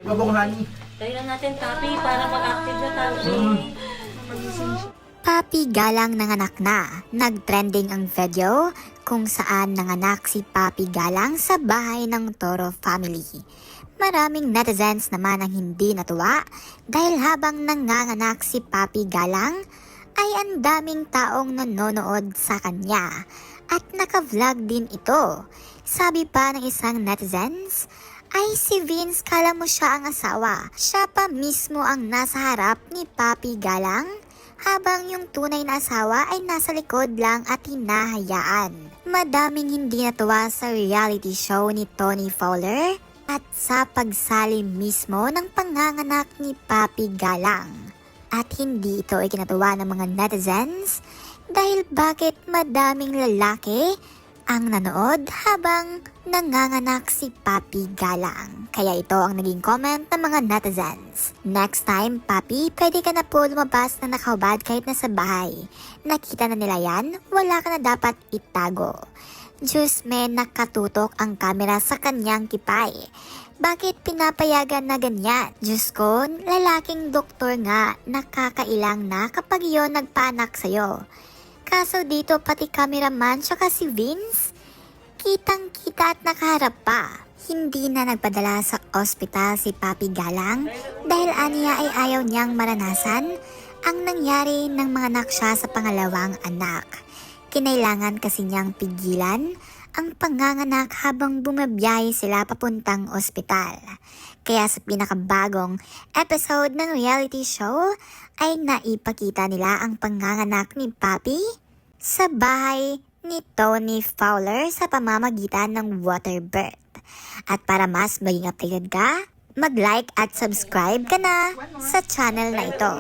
Mabong honey. Tayo lang natin, Papi, para mag-active na tayo. Papi Galang nanganak na. Nag-trending ang video kung saan nanganak si Papi Galang sa bahay ng Toro family. Maraming netizens naman ang hindi natuwa dahil habang nanganganak si Papi Galang ay ang daming taong nanonood sa kanya at naka-vlog din ito. Sabi pa ng isang netizens, ay si Vince kala mo siya ang asawa. Siya pa mismo ang nasa harap ni Papi Galang habang yung tunay na asawa ay nasa likod lang at hinahayaan. Madaming hindi natuwa sa reality show ni Tony Fowler at sa pagsali mismo ng panganganak ni Papi Galang. At hindi ito ay kinatuwa ng mga netizens dahil bakit madaming lalaki ang nanood habang nanganganak si Papi Galang. Kaya ito ang naging comment ng mga netizens. Next time, Papi, pwede ka na po lumabas na nakahubad kahit nasa bahay. Nakita na nila yan, wala ka na dapat itago. Diyos me, nakatutok ang kamera sa kanyang kipay. Bakit pinapayagan na ganyan? Diyos ko, lalaking doktor nga, nakakailang na kapag yon nagpaanak sa'yo. Kaso dito pati cameraman tsaka si Vince, kitang-kita at nakaharap pa. Hindi na nagpadala sa ospital si Papi Galang dahil aniya ay ayaw niyang maranasan ang nangyari ng mga anak siya sa pangalawang anak. Kinailangan kasi niyang pigilan ang panganganak habang bumabiyahe sila papuntang ospital. Kaya sa pinakabagong episode ng reality show ay naipakita nila ang panganganak ni Papi sa bahay ni Tony Fowler sa pamamagitan ng water birth. At para mas maging updated ka, mag-like at subscribe ka na sa channel na ito.